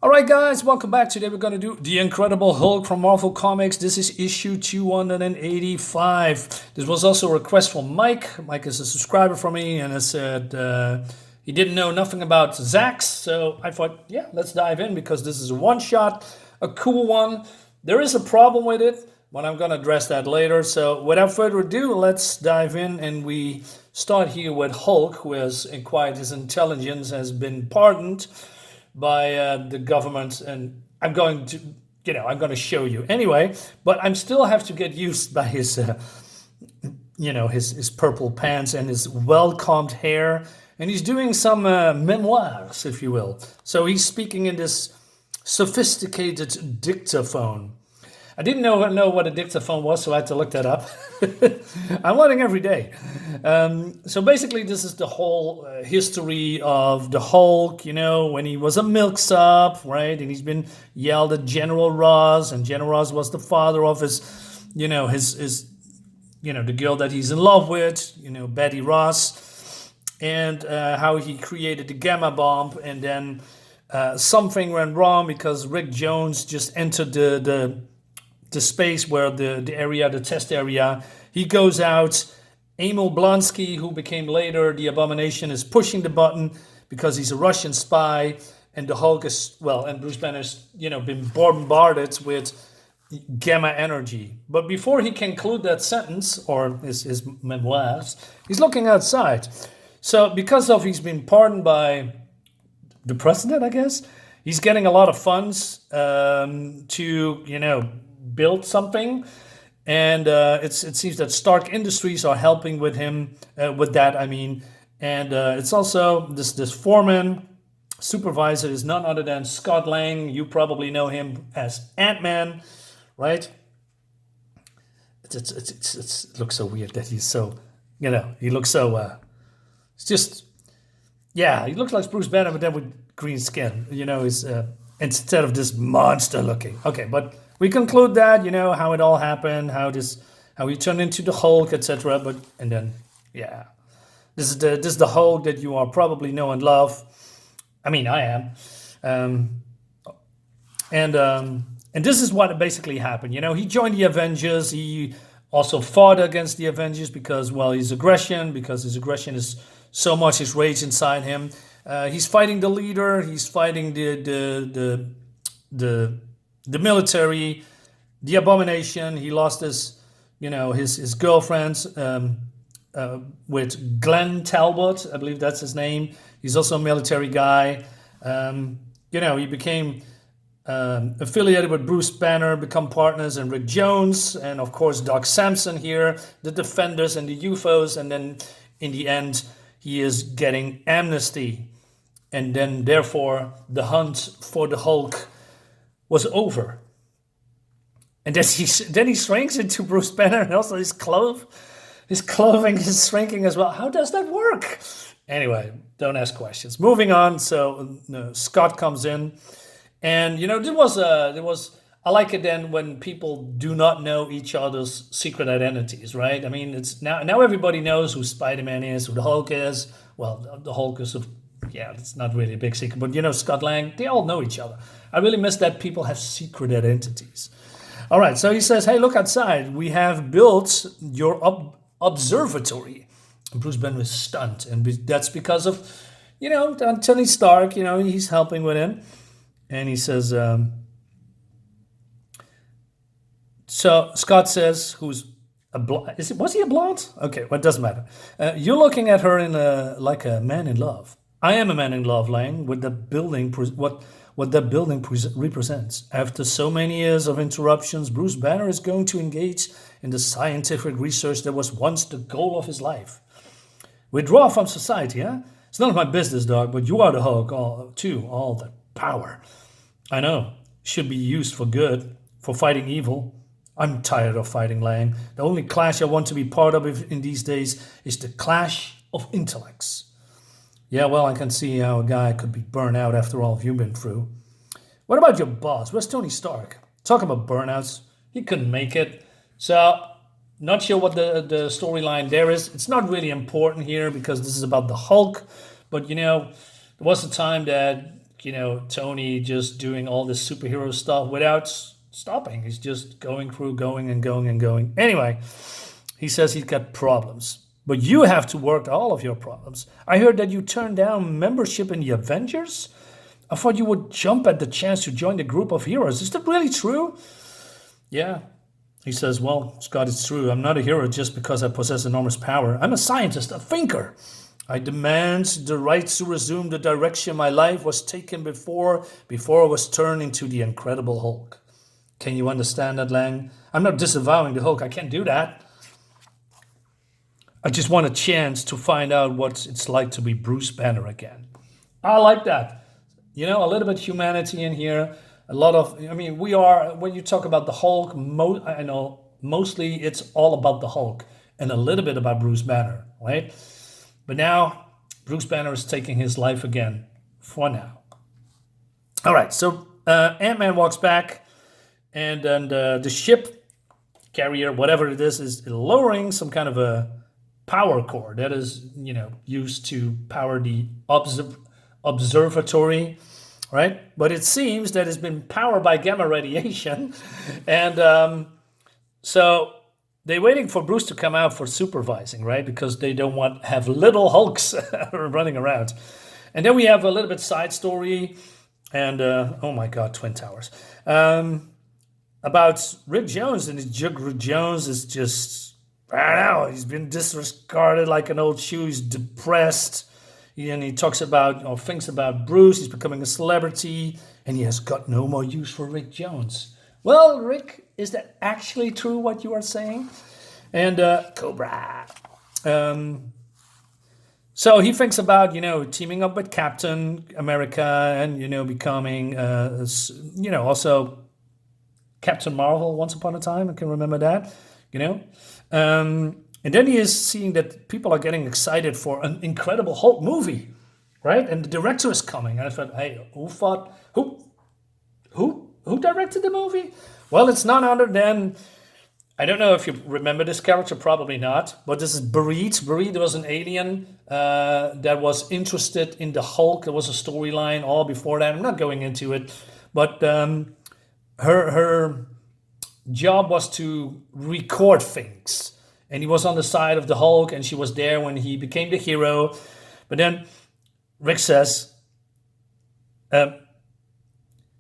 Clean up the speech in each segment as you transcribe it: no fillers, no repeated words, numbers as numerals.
All right, guys, welcome back. Today we're going to do The Incredible Hulk from Marvel Comics. This is issue 285. This was also a request from Mike. Mike is a subscriber for me and has said he didn't know nothing about Zzzax. So I thought, yeah, let's dive in because this is a one shot, a cool one. There is a problem with it, but I'm going to address that later. So without further ado, let's dive in. And we start here with Hulk, who has acquired his intelligence, has been pardoned by the government, and I'm going to show you anyway. But I'm still have to get used by his, his purple pants and his well-combed hair, and he's doing some memoirs, if you will. So he's speaking in this sophisticated dictaphone. I didn't know what a dictaphone was, so I had to look that up. I'm learning every day. So basically, this is the whole history of the Hulk, when he was a milksop, right? And he's been yelled at General Ross, and General Ross was the father of his the girl that he's in love with, Betty Ross, and how he created the gamma bomb, and then something went wrong because Rick Jones just entered the space where the test area. He goes out. Emil Blonsky, who became later the Abomination, is pushing the button because he's a Russian spy, and the Hulk and Bruce Banner's, been bombarded with gamma energy. But before he can conclude that sentence, or his memoirs, he's looking outside. So because he's been pardoned by the president, I guess, he's getting a lot of funds to, build something, and it seems that Stark Industries are helping with him with that. And it's also this foreman supervisor is none other than Scott Lang. You probably know him as Ant-Man, right? It looks so weird that he's so he looks so it's just he looks like Bruce Banner but then with green skin. He's instead of this monster looking. Okay, but we conclude that, how it all happened, how he turned into the Hulk, etc. This is the Hulk that you are probably know and love. I mean, I am, and this is what basically happened. He joined the Avengers. He also fought against the Avengers because his aggression is so much his rage inside him. He's fighting the leader. He's fighting the military, the Abomination. He lost his girlfriends with Glenn Talbot, I believe that's his name. He's also a military guy. He became affiliated with Bruce Banner, become partners, and Rick Jones, and of course Doc Samson here, the Defenders and the UFOs, and then in the end he is getting amnesty, and then therefore the hunt for the Hulk was over. And then he shrinks into Bruce Banner, and also his clothing is shrinking as well. How does that work? Anyway, don't ask questions. Moving on. So Scott comes in, and there was I like it then when people do not know each other's secret identities, right? It's now everybody knows who Spider-Man is, who the Hulk is. Well, the Hulk is it's not really a big secret, but Scott Lang, they all know each other. I really miss that people have secret identities. All right, so he says, hey, look outside. We have built your observatory. And Bruce Banner is stunned, and that's because of, Tony Stark, he's helping with him. And he says, so Scott says, was he a blonde? Okay, well, it doesn't matter. You're looking at her like a man in love. I am a man in love, Lang, with the building, what that building represents. After so many years of interruptions, Bruce Banner is going to engage in the scientific research that was once the goal of his life. Withdraw from society, huh? It's none of my business, dog, but you are the Hulk, all the power. I know, should be used for good, for fighting evil. I'm tired of fighting, Lang. The only clash I want to be part of in these days is the clash of intellects. Yeah, well, I can see how a guy could be burned out after all you've been through. What about your boss? Where's Tony Stark? Talk about burnouts. He couldn't make it. So, not sure what the storyline there is. It's not really important here because this is about the Hulk. But, there was a time that Tony just doing all this superhero stuff without stopping. He's just going through, going and going and going. Anyway, he says he's got problems. But you have to work all of your problems. I heard that you turned down membership in the Avengers. I thought you would jump at the chance to join the group of heroes. Is that really true? Yeah. He says, well, Scott, it's true. I'm not a hero just because I possess enormous power. I'm a scientist, a thinker. I demand the right to resume the direction my life was taken before I was turned into the Incredible Hulk. Can you understand that, Lang? I'm not disavowing the Hulk. I can't do that. I just want a chance to find out what it's like to be Bruce Banner again. I like that. A little bit humanity in here. A lot of, we are, when you talk about the Hulk, I know mostly it's all about the Hulk and a little bit about Bruce Banner, right? But now Bruce Banner is taking his life again for now. All right, so Ant-Man walks back and then the ship carrier, whatever it is lowering some kind of a power core that is, used to power the observatory, right? But it seems that it's been powered by gamma radiation. And so they're waiting for Bruce to come out for supervising, right? Because they don't want to have little Hulks running around. And then we have a little bit side story. And, oh my God, Twin Towers. About Rick Jones, and Rick Jones is just, I don't know, he's been disregarded like an old shoe. He's depressed. And he talks about, or thinks about Bruce. He's becoming a celebrity. And he has got no more use for Rick Jones. Well, Rick, is that actually true what you are saying? And Cobra. So he thinks about, teaming up with Captain America and, becoming, also Captain Marvel once upon a time. I can remember that, And then he is seeing that people are getting excited for an Incredible Hulk movie, right? And the director is coming. And I thought, hey, who directed the movie? Well, it's none other than, I don't know if you remember this character, probably not, but this is Bereed. Bereed was an alien that was interested in the Hulk. There was a storyline all before that. I'm not going into it, but her job was to record things. And he was on the side of the Hulk, and she was there when he became the hero. But then Rick says, hey,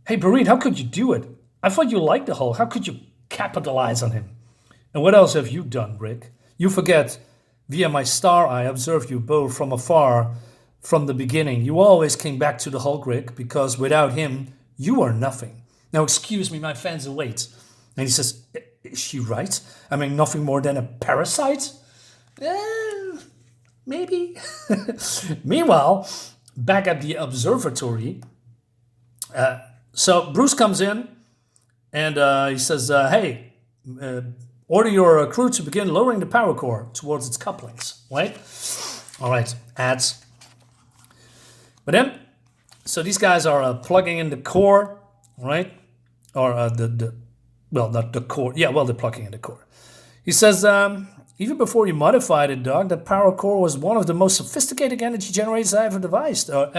Bereed, how could you do it? I thought you liked the Hulk. How could you capitalize on him? And what else have you done, Rick? You forget, via my star eye, I observed you both from afar from the beginning. You always came back to the Hulk, Rick, because without him, you are nothing. Now, excuse me, my fans await. And he says, is she right? I mean, nothing more than a parasite? Maybe. Meanwhile, back at the observatory, so Bruce comes in and he says, hey, order your crew to begin lowering the power core towards its couplings, right? All right, ads. But then, so these guys are plugging in the core, right? Or well, not the core. Yeah, well, they're plugging in the core. He says, even before you modified it, Doug, that power core was one of the most sophisticated energy generators I ever devised. I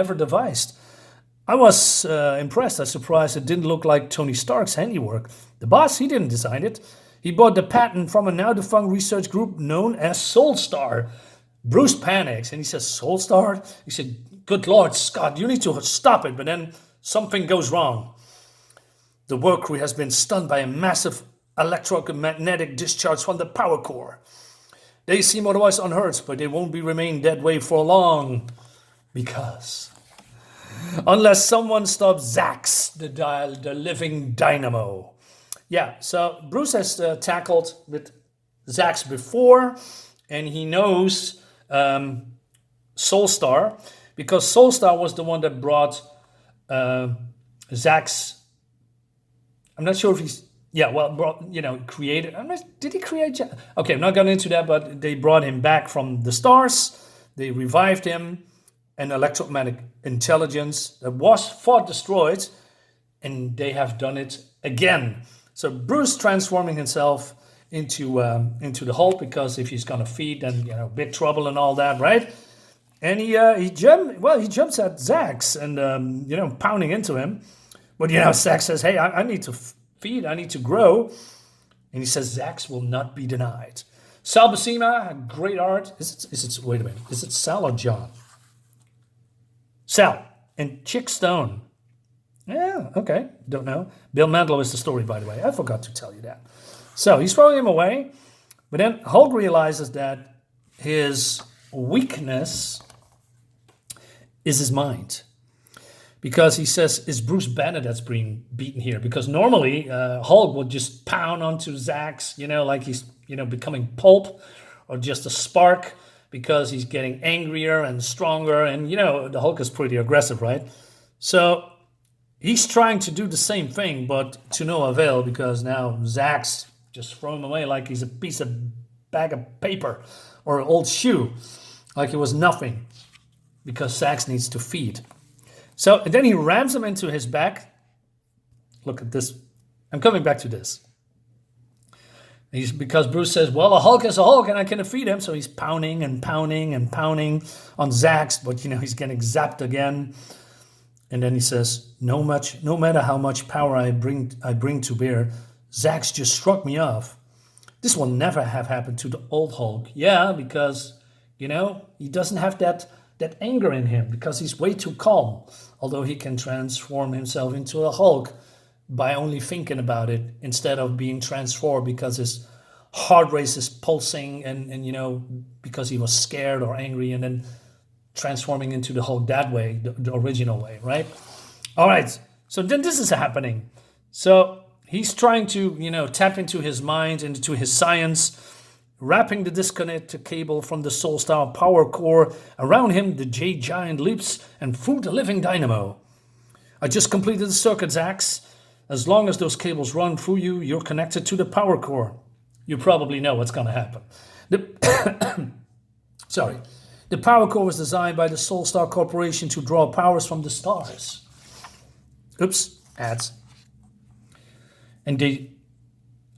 was impressed. I was surprised it didn't look like Tony Stark's handiwork. The boss, he didn't design it. He bought the patent from a now-defunct research group known as Soulstar. Bruce panics, and he says, Soulstar? He said, good Lord, Scott, you need to stop it. But then something goes wrong. The work crew has been stunned by a massive electromagnetic discharge from the power core. They seem otherwise unhurt, but they won't be remain that way for long. Because unless someone stops Zzzax, the living Dynamo. Yeah, so Bruce has tackled with Zzzax before, and he knows Soulstar, because Soulstar was the one that brought Zzzax. I'm not sure if he's, created. Did he create? Okay, I'm not going into that, but they brought him back from the stars. They revived him, an electromagnetic intelligence that was fought destroyed, and they have done it again. So Bruce transforming himself into the Hulk, because if he's going to feed, then big trouble and all that, right? And he jumps at Zzzax and, pounding into him. But, Zzzax says, hey, I need to feed, I need to grow. And he says, Zzzax will not be denied. Sal Buscema, great art. Wait a minute, is it Sal or John? Sal and Chic Stone. Yeah, okay, don't know. Bill Mantlo is the story, by the way. I forgot to tell you that. So he's throwing him away, but then Hulk realizes that his weakness is his mind. Because he says, it's Bruce Banner that's being beaten here. Because normally Hulk would just pound onto Zzzax, like he's, becoming pulp or just a spark, because he's getting angrier and stronger. And, the Hulk is pretty aggressive, right? So he's trying to do the same thing, but to no avail, because now Zzzax just throw him away like he's a bag of paper or an old shoe, like it was nothing, because Zzzax needs to feed. So and then he rams him into his back. Look at this. I'm coming back to this. Because Bruce says, well, a Hulk is a Hulk and I can defeat him. So he's pounding and pounding and pounding on Zzzax, but he's getting zapped again. And then he says, no matter how much power I bring to bear, Zzzax just struck me off. This will never have happened to the old Hulk. Yeah, because, he doesn't have that anger in him, because he's way too calm. Although he can transform himself into a Hulk by only thinking about it, instead of being transformed because his heart rate is pulsing and because he was scared or angry, and then transforming into the Hulk that way, the original way, right? All right, so then this is happening. So he's trying to, tap into his mind, into his science, wrapping the disconnected cable from the Soul Star power core. Around him, the Jade Giant leaps and through the living Dynamo. I just completed the circuit, Zzzax. As long as those cables run through you, you're connected to the power core. You probably know what's going to happen. The power core was designed by the Soul Star Corporation to draw powers from the stars. Oops, ads. And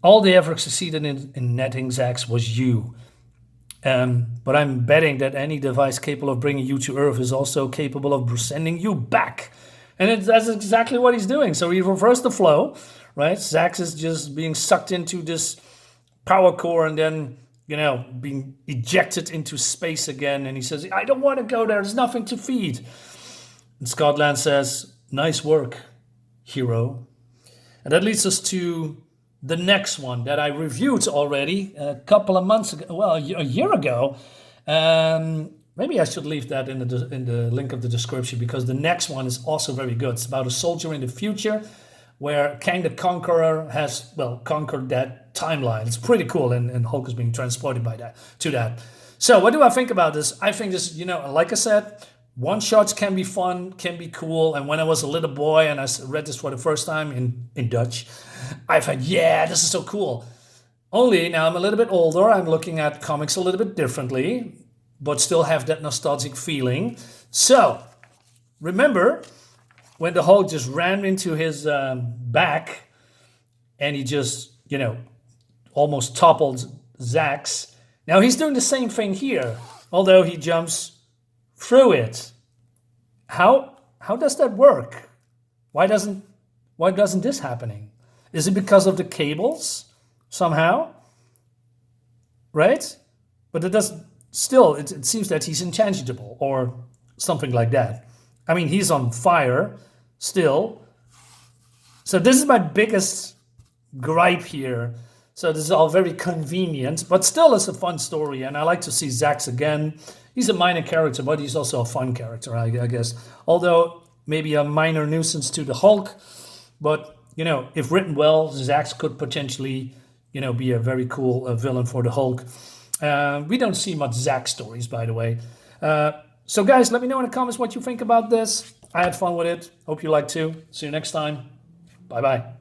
all they ever succeeded in netting Zzzax was you. But I'm betting that any device capable of bringing you to Earth is also capable of sending you back. And that's exactly what he's doing. So he reversed the flow, right? Zzzax is just being sucked into this power core and then, being ejected into space again. And he says, I don't want to go there. There's nothing to feed. And Scott Land says, nice work, hero. And that leads us to the next one that I reviewed already a couple of months ago, well, a year ago. Maybe I should leave that in the link of the description, because the next one is also very good. It's about a soldier in the future where Kang the Conqueror has, conquered that timeline. It's pretty cool, and Hulk is being transported to that. So what do I think about this? I think this, like I said, one-shots can be fun, can be cool. And when I was a little boy and I read this for the first time in Dutch, I thought, yeah, this is so cool. Only now I'm a little bit older. I'm looking at comics a little bit differently, but still have that nostalgic feeling. So remember when the Hulk just ran into his back and he just, almost toppled Zzzax. Now he's doing the same thing here, although he jumps through it. How does that work? Why doesn't this happening? Is it because of the cables somehow? Right? But it doesn't. Still, it seems that he's intangible or something like that. I mean, he's on fire still. So this is my biggest gripe here. So this is all very convenient, but still it's a fun story. And I like to see Zzzax again. He's a minor character, but he's also a fun character, I guess. Although maybe a minor nuisance to the Hulk. But, if written well, Zzzax could potentially, be a very cool villain for the Hulk. We don't see much Zzzax stories, by the way. So guys, let me know in the comments what you think about this. I had fun with it. Hope you like too. See you next time. Bye-bye.